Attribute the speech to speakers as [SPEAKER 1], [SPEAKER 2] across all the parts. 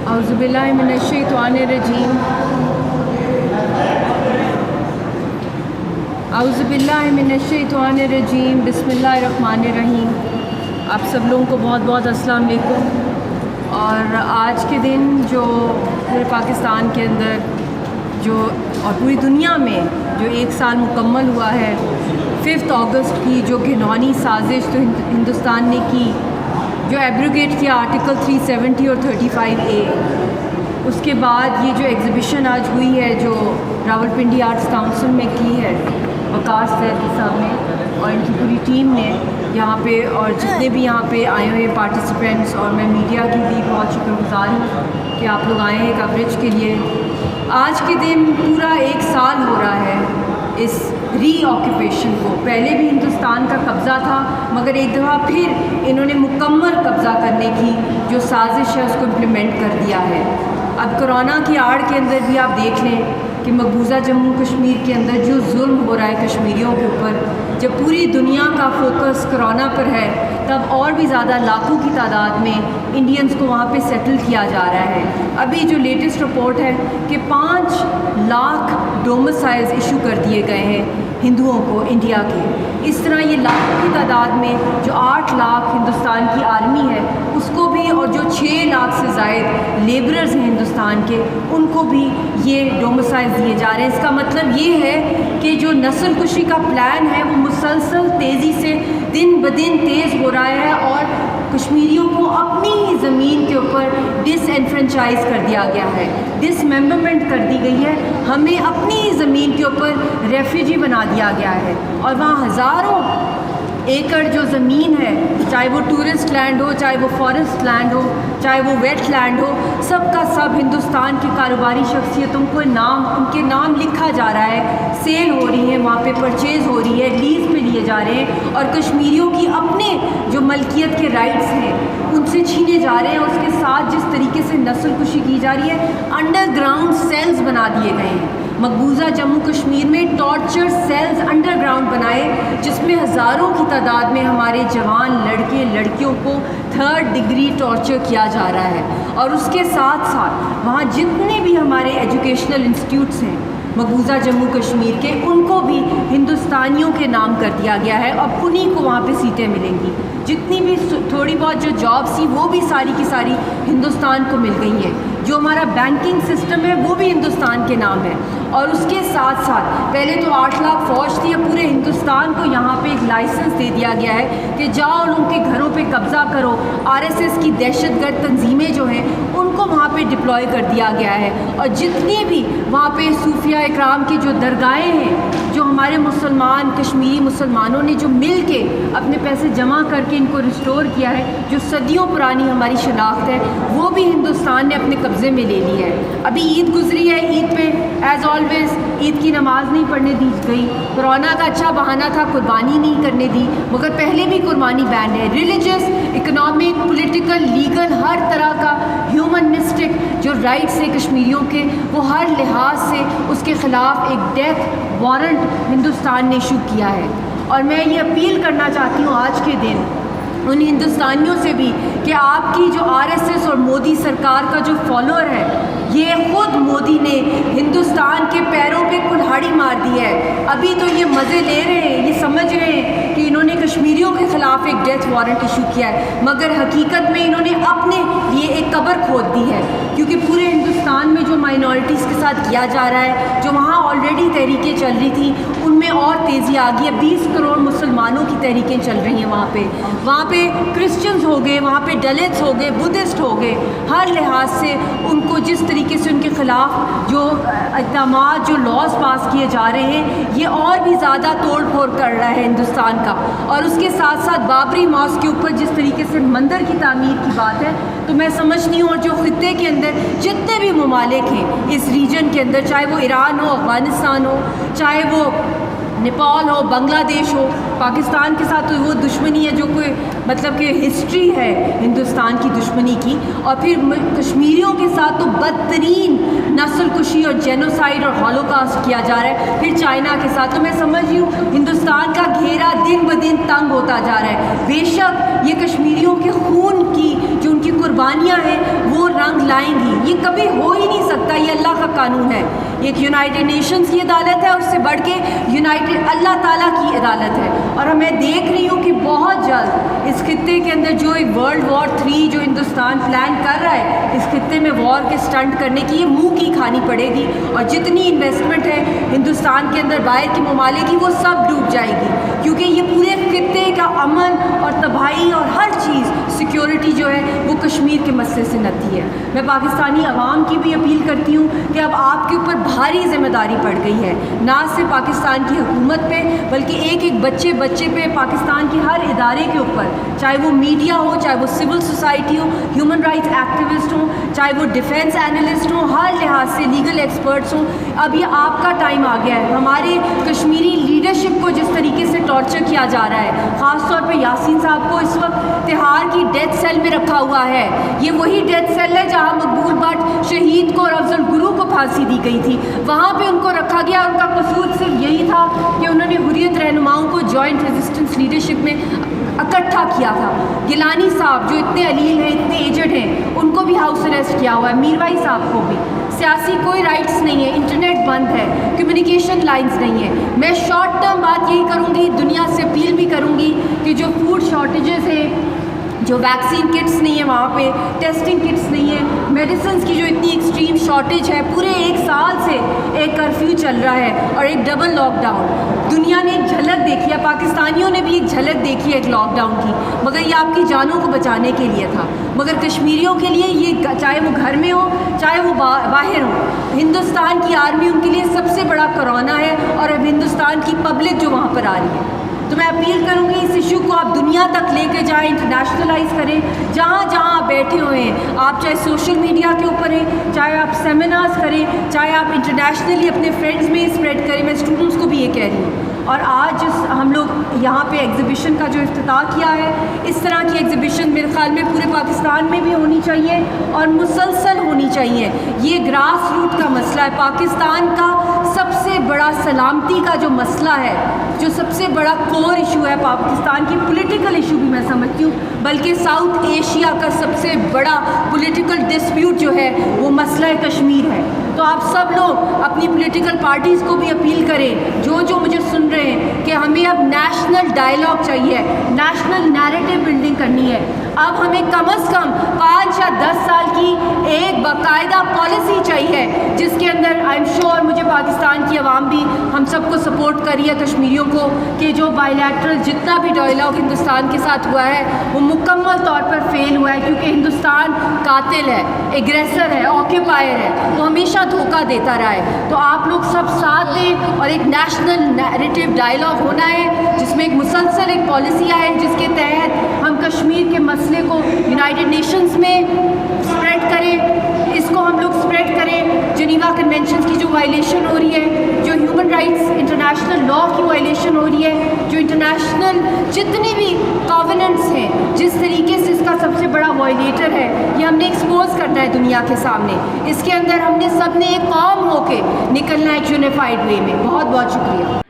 [SPEAKER 1] औज़ुबिल्लाहि मिनश्शैतानिर्रजीम औज़ुबिल्लाहि मिनश्शैतानिर्रजीम बिस्मिल्लाहिर्रहमानिर्रहीम। आप सब लोगों को बहुत बहुत अस्सलाम वालेकुम। और आज के दिन जो पूरे पाकिस्तान के अंदर जो और पूरी दुनिया में जो एक साल मुकम्मल हुआ है 5 अगस्त की जो घिनौनी साजिश तो हिंदुस्तान ने की, जो एब्रोगेट किया आर्टिकल 370 और 35A। उसके बाद ये जो एग्ज़िबिशन आज हुई है जो रावलपिंडी आर्ट्स काउंसिल में की है वकार सैदी साहब ने और इनकी पूरी टीम ने यहाँ पे, और जितने भी यहाँ पे आए हुए पार्टिसिपेंट्स, और मैं मीडिया की भी बहुत शुक्रगुज़ार हूँ कि आप लोग आए हैं कवरेज के लिए। आज के दिन पूरा 1 साल हो रहा है इस रीऑक्यूपेशन को। पहले भी हिंदुस्तान का कब्ज़ा था, मगर एक दफ़ा फिर इन्होंने मुकम्मल कब्ज़ा करने की जो साजिश है उसको इम्प्लीमेंट कर दिया है। अब कोरोना की आड़ के अंदर भी आप देख लें कि मकबूजा जम्मू कश्मीर के अंदर जो जुल्म हो रहा है कश्मीरियों के ऊपर, जब पूरी दुनिया का फोकस कोरोना पर है, तब और भी ज़्यादा लाखों की तादाद में इंडियंस को वहाँ पे सेटल किया जा रहा है। अभी जो लेटेस्ट रिपोर्ट है कि 5 लाख डोमिसाइल्स इशू कर दिए गए हैं हिंदुओं को इंडिया के। इस तरह ये लाखों की तादाद में जो 8 लाख हिंदुस्तान की आर्मी है उसको भी, और जो 6 लाख से ज़ायद लेबरर्स हैं हिंदुस्तान के, उनको भी ये डोमिसाइल्स दिए जा रहे हैं। इसका मतलब ये है कि जो नस्ल कुशी का प्लान है वो मुसलसल तेज़ी से दिन ब दिन तेज़ हो रहा है और कश्मीरियों को अपनी ही ज़मीन के ऊपर डिसएनफ्रेंचाइज कर दिया गया है, डिसमेंबरमेंट कर दी गई है। हमें अपनी ही ज़मीन के ऊपर रेफ्यूजी बना दिया गया है और वहाँ हज़ारों एकड़ जो ज़मीन है, चाहे वो टूरिस्ट लैंड हो, चाहे वो फॉरेस्ट लैंड हो, चाहे वो वेट लैंड हो, सब का सब हिंदुस्तान की कारोबारी शख्सियतों को उनके नाम लिखा जा रहा है, सेल हो रही है, वहाँ पे परचेज़ हो रही है, लीज़ पे लिए जा रहे हैं, और कश्मीरियों की अपने जो मलकियत के राइट्स हैं उनसे छीने जा रहे हैं। उसके साथ जिस तरीके से नस्ल कुशी की जा रही है, अंडरग्राउंड सेल्स बना दिए गए हैं। मकबूजा जम्मू कश्मीर में टॉर्चर सेल्स अंडरग्राउंड बनाए, जिसमें हज़ारों की तादाद में हमारे जवान लड़के लड़कियों को 3rd डिग्री टॉर्चर किया जा रहा है। और उसके साथ साथ वहाँ जितने भी हमारे एजुकेशनल इंस्टीट्यूट्स हैं मकबूजा जम्मू कश्मीर के, उनको भी हिंदुस्तानियों के नाम कर दिया गया है। अब उन्हीं को वहाँ पे सीटें मिलेंगी। जितनी भी थोड़ी बहुत जो जॉब्स थी वो भी सारी की सारी हिंदुस्तान को मिल गई हैं। जो हमारा बैंकिंग सिस्टम है वो भी हिंदुस्तान के नाम है। और उसके साथ साथ पहले तो 8 लाख फ़ौज थी, अब पूरे हिंदुस्तान को यहाँ पे एक लाइसेंस दे दिया गया है कि जाओ लोगों के घरों पे कब्ज़ा करो। RSS की दहशतगर्द तंजीमें जो हैं उनको वहाँ पे डिप्लॉय कर दिया गया है। और जितनी भी वहाँ पे सूफिया इकराम की जो दरगाहें हैं, जो हमारे मुसलमान कश्मीरी मुसलमानों ने जो मिल के अपने पैसे जमा करके इनको रिस्टोर किया है, जो सदियों पुरानी हमारी शनाख्त है, वो भी हिंदुस्तान ने अपने कब्ज़े में ले ली है। अभी ईद गुजरी है, ईद पे एज़ ऑलवेज़ ईद की नमाज़ नहीं पढ़ने दी गई। कोरोना का अच्छा बहाना था, कुर्बानी नहीं करने दी, मगर पहले भी कुर्बानी बैन है। रिलीजियस, इकोनॉमिक, पॉलिटिकल, लीगल, हर तरह का ह्यूमनिस्टिक जो राइट्स हैं कश्मीरियों के, वो हर लिहाज से उसके ख़िलाफ़ एक डेथ वारंट हिंदुस्तान ने इशू किया है। और मैं ये अपील करना चाहती हूँ आज के दिन उन हिंदुस्तानियों से भी कि आपकी जो RSS और मोदी सरकार का जो फॉलोअर है, ये खुद मोदी ने हिंदुस्तान के पैरों पे कुल्हाड़ी मार दी है। अभी तो ये मज़े ले रहे हैं, ये समझ रहे हैं कि इन्होंने कश्मीरियों के ख़िलाफ़ एक डेथ वारंट इशू किया है, मगर हकीकत में इन्होंने अपने लिए एक कब्र खोद दी है। क्योंकि पूरे हिंदुस्तान में जो माइनॉरिटीज़ के साथ किया जा रहा है, जो वहाँ ऑलरेडी तहरीकें चल रही थी, उनमें और तेज़ी आ गई है। 20 करोड़ मुसलमानों की तहरीकें चल रही हैं वहाँ पे क्रिश्चियंस हो गए, वहाँ पे दलित्स हो गए, बुद्धिस्ट हो गए। हर लिहाज से उनको जिस तरीके से उनके ख़िलाफ़ जो इक़दामात, जो लॉज पास किए जा रहे हैं, ये और भी ज़्यादा तोड़ फोड़ कर रहा है हिंदुस्तान का। और उसके साथ साथ बाबरी मस्जिद के ऊपर जिस तरीके से मंदिर की तामीर की बात है, तो मैं समझती हूँ, और जो ख़ित्ते के अंदर जितने भी ममालिक हैं इस रीजन के अंदर, चाहे वो ईरान हो, अफ़गानिस्तान हो, चाहे वो नेपाल हो, बांग्लादेश हो, पाकिस्तान के साथ तो वो दुश्मनी है जो कोई मतलब कि हिस्ट्री है हिंदुस्तान की दुश्मनी की, और फिर कश्मीरियों के साथ तो बदतरीन नस्ल कुशी और जेनोसाइड और हॉलोकास्ट किया जा रहा है, फिर चाइना के साथ। तो मैं समझ रही हूँ हिंदुस्तान का घेरा दिन ब दिन तंग होता जा रहा है। बेशक ये कश्मीरियों के खून की जो उनकी قربانیاں ہیں وہ رنگ لائیں گی. یہ کبھی ہو ہی نہیں سکتا, یہ اللہ کا قانون ہے. ایک یونائٹڈ نیشنز کی عدالت ہے اور اس سے بڑھ کے یونائٹڈ اللہ تعالیٰ کی عدالت ہے. اور میں دیکھ رہی ہوں کہ بہت جلد اس خطے کے اندر جو ایک ورلڈ وار 3 جو ہندوستان پلان کر رہا ہے اس خطے میں وار کے سٹنٹ کرنے کی, یہ منہ کی کھانی پڑے گی. اور جتنی انویسٹمنٹ ہے ہندوستان کے اندر باہر کے ممالک کی وہ سب ڈوب جائے گی, کیونکہ یہ پورے خطے کا امن اور تباہی اور ہر چیز سیکیورٹی جو ہے وہ کشمیر کے مسئلے سے نتی ہے. میں پاکستانی عوام کی بھی اپیل کرتی ہوں کہ اب آپ کے اوپر بھاری ذمہ داری پڑ گئی ہے, نہ صرف پاکستان کی حکومت پہ بلکہ ایک ایک بچے پہ, پاکستان کے ہر ادارے کے اوپر, چاہے وہ میڈیا ہو, چاہے وہ سول سوسائٹی ہو, ہیومن رائٹس ایکٹیوسٹ ہوں, چاہے وہ ڈیفینس اینالسٹ ہوں, ہر لحاظ سے لیگل ایکسپرٹس ہوں. اب یہ آپ کا ٹائم آ گیا ہے. ہمارے کشمیری لیڈرشپ کو جس طریقے سے ٹارچر کیا جا رہا ہے, خاص طور پہ یاسین صاحب کو اس وقت تہاڑ کی ڈیتھ سیل میں رکھا ہوا ہے. یہ وہی ڈیتھ سیل ہے جہاں مقبول بٹ شہید کو اور افضل گرو کو پھانسی دی گئی تھی, وہاں پہ ان کو رکھا گیا. ان کا قصور صرف یہی تھا کہ انہوں نے حریت رہنماؤں کو جوائنٹ ریزسٹنس لیڈرشپ میں اکٹھا کیا تھا. گیلانی صاحب جو اتنے علیل ہیں, اتنے ایجڈ ہیں, ان کو بھی ہاؤس اریسٹ کیا ہوا ہے. میروائی صاحب کو بھی. سیاسی کوئی رائٹس نہیں ہے, انٹرنیٹ بند ہے, کمیونیکیشن لائنز نہیں ہے. میں شارٹ ٹرم بات یہی کروں گی, دنیا سے اپیل بھی کروں گی کہ جو فوڈ شارٹیجز ہیں, جو ویکسین کٹس نہیں ہیں, وہاں پہ ٹیسٹنگ کٹس نہیں ہیں, میڈیسنس کی جو اتنی ایکسٹریم شارٹیج ہے, پورے 1 سال سے ایک کرفیو چل رہا ہے اور ایک ڈبل لاک ڈاؤن. دنیا نے ایک جھلک دیکھی ہے, پاکستانیوں نے بھی ایک جھلک دیکھی ہے ایک لاک ڈاؤن کی, مگر یہ آپ کی جانوں کو بچانے کے لیے تھا. مگر کشمیریوں کے لیے یہ, چاہے وہ گھر میں ہو چاہے وہ باہر ہو, ہندوستان کی آرمی ان کے لیے سب سے بڑا کرونا ہے. اور اب ہندوستان کی پبلک جو وہاں پر آ رہی ہے, تو میں اپیل کروں گی اس ایشو کو آپ دنیا تک لے کے جائیں, انٹرنیشنلائز کریں. جہاں جہاں آپ بیٹھے ہوئے ہیں, آپ چاہے سوشل میڈیا کے اوپر ہیں, چاہے آپ سیمینارز کریں, چاہے آپ انٹرنیشنلی اپنے فرینڈز میں اسپریڈ کریں. میں اسٹوڈنٹس کو بھی یہ کہہ رہی ہوں. اور آج جس ہم لوگ یہاں پہ ایگزیبیشن کا جو افتتاح کیا ہے, اس طرح کی ایگزیبیشن میرے خیال میں پورے پاکستان میں بھی ہونی چاہیے اور مسلسل ہونی چاہیے. یہ گراس روٹ کا مسئلہ ہے. پاکستان کا سب سے بڑا سلامتی کا جو مسئلہ ہے, جو سب سے بڑا کور ایشو ہے, پاکستان کی پولیٹیکل ایشو بھی میں سمجھتی ہوں, بلکہ ساؤتھ ایشیا کا سب سے بڑا پولیٹیکل ڈسپیوٹ جو ہے وہ مسئلہ کشمیر ہے. تو آپ سب لوگ اپنی پولیٹیکل پارٹیز کو بھی اپیل کریں, جو مجھے سن رہے ہیں, کہ ہمیں اب نیشنل ڈائلاگ چاہیے, نیشنل نیریٹو بلڈنگ کرنی ہے. اب ہمیں کم از کم 5 یا 10 سال کی ایک باقاعدہ پالیسی چاہیے, جس کے اندر آئی ایم شیور مجھے پاکستان کی عوام بھی ہم سب کو سپورٹ کری ہے, کشمیریوں کو, کہ جو بائی لیٹرل جتنا بھی ڈائلاگ ہندوستان کے ساتھ ہوا ہے وہ مکمل طور پر فیل ہوا ہے, کیونکہ ہندوستان قاتل ہے, ایگریسر ہے, آکیپائر ہے, وہ ہمیشہ دھوکہ دیتا رہا ہے. تو آپ لوگ سب ساتھ دیں اور ایک نیشنل نیریٹو ڈائلاگ ہونا ہے, جس میں ایک مسلسل ایک پالیسی آئے, جس کے تحت ہم کشمیر کے مسئلے کو یونائٹڈ نیشنز میں اسپریڈ کریں, اس کو ہم لوگ اسپریڈ کریں. جنیوا کنونشنز کی جو وائلیشن ہو رہی ہے, جو ہیومن رائٹس انٹرنیشنل لا کی وائلیشن ہو رہی ہے, جو انٹرنیشنل جتنی بھی کووننٹس ہیں, جس طریقے سے اس کا سب سے بڑا وائلیٹر ہے, یہ ہم نے ایکسپوز کرنا ہے دنیا کے سامنے. اس کے اندر ہم نے سب نے ایک قوم ہو کے نکلنا ہے ایک یونیفائڈ وے میں. بہت بہت شکریہ.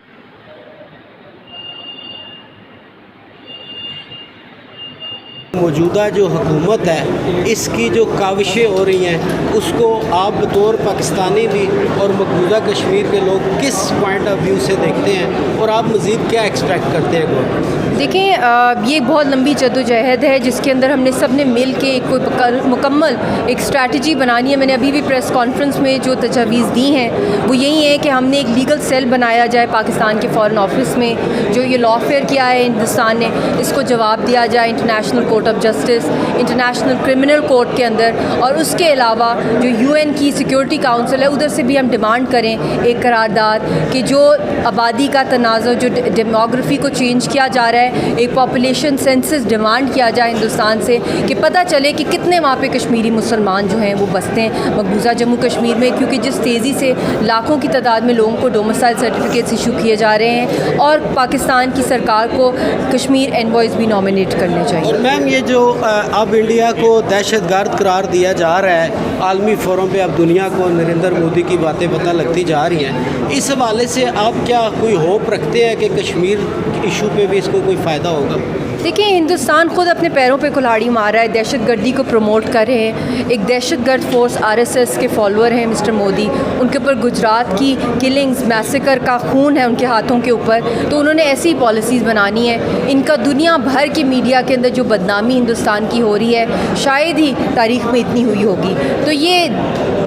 [SPEAKER 2] موجودہ جو حکومت ہے, اس کی جو کاوشیں ہو رہی ہیں, اس کو آپ بطور پاکستانی بھی اور مقبوضہ کشمیر کے لوگ کس پوائنٹ آف ویو سے دیکھتے ہیں, اور آپ مزید کیا ایکسپیکٹ کرتے ہیں گورنمنٹ؟
[SPEAKER 1] دیکھیں, یہ بہت لمبی جدوجہد ہے جس کے اندر ہم نے سب نے مل کے ایک کوئی مکمل ایک اسٹریٹجی بنانی ہے. میں نے ابھی بھی پریس کانفرنس میں جو تجاویز دی ہیں وہ یہی ہے کہ ہم نے ایک لیگل سیل بنایا جائے پاکستان کے فارن آفس میں, جو یہ لا فیئر کیا ہے ہندوستان نے, اس کو جواب دیا جائے international court of justice, international criminal court کے اندر. اور اس کے علاوہ جو UN کی سیکورٹی کاؤنسل ہے, ادھر سے بھی ہم ڈیمانڈ کریں ایک قرارداد کہ جو آبادی کا تنازع, جو ڈیموگرافی کو چینج کیا جا رہا ہے, ایک پاپولیشن سینسس ڈیمانڈ کیا جائے ہندوستان سے, کہ پتہ چلے کہ کتنے وہاں پہ کشمیری مسلمان جو ہیں وہ بستے ہیں مقبوضہ جموں کشمیر میں. کیونکہ جس تیزی سے لاکھوں کی تعداد میں لوگوں کو ڈومسائل سرٹیفکیٹس ایشو کیے جا رہے ہیں, اور پاکستان کی سرکار کو کشمیر انوائز بھی نامنیٹ کرنے چاہیے.
[SPEAKER 2] اور میم, یہ جو اب انڈیا کو دہشت گرد قرار دیا جا رہا ہے عالمی فورم پہ, اب دنیا کو نریندر مودی کی باتیں پتہ لگتی جا رہی ہیں, اس حوالے سے آپ کیا کوئی ہوپ رکھتے ہیں کہ کشمیر ایشو پہ بھی اس کو کوئی فائدہ ہوگا؟
[SPEAKER 1] देखिए, हिंदुस्तान खुद अपने पैरों पे कुल्हाड़ी मार रहा है, दहशत गर्दी को प्रमोट कर रहे हैं। एक दहशत गर्द फोर्स आरएसएस के फॉलोअर हैं मिस्टर मोदी, उनके ऊपर गुजरात की किलिंग्स, मैसेकर का खून है उनके हाथों के ऊपर, तो उन्होंने ऐसी पॉलिसीज़ बनानी है। इनका दुनिया भर की मीडिया के अंदर जो बदनामी हिंदुस्तान की हो रही है, शायद ही तारीख़ में इतनी हुई होगी। तो ये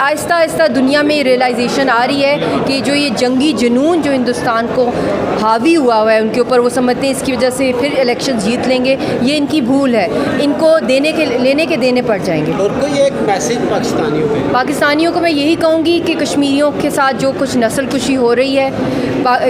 [SPEAKER 1] आहिस्ता आहिस्ता दुनिया में रियलाइजेशन आ रही है कि जो ये जंगी जुनून जो हिंदुस्तान को हावी हुआ है उनके ऊपर, वो समझते हैं इसकी वजह से फिर इलेक्शन जीत लेंगे। ये इनकी भूल है, इनको लेने के देने पड़ जाएंगे।
[SPEAKER 2] और कोई एक मैसेज
[SPEAKER 1] पाकिस्तानियों को मैं यही कहूँगी कि कश्मीरियों के साथ जो कुछ नस्ल कुशी हो रही है,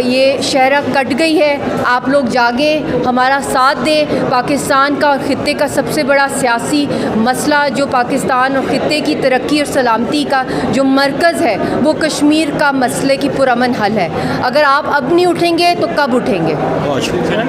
[SPEAKER 1] ये शहरा कट गई है, आप लोग जागें, हमारा साथ दें। पाकिस्तान का और ख़ित्ते का सबसे बड़ा सियासी मसला जो पाकिस्तान और ख़ित्ते की तरक्की और सलामती का जो मरकज़ है वो कश्मीर का मसले की पुरअमन हल है। अगर आप अब नहीं उठेंगे तो कब उठेंगे?
[SPEAKER 2] बहुत शुक्रिया।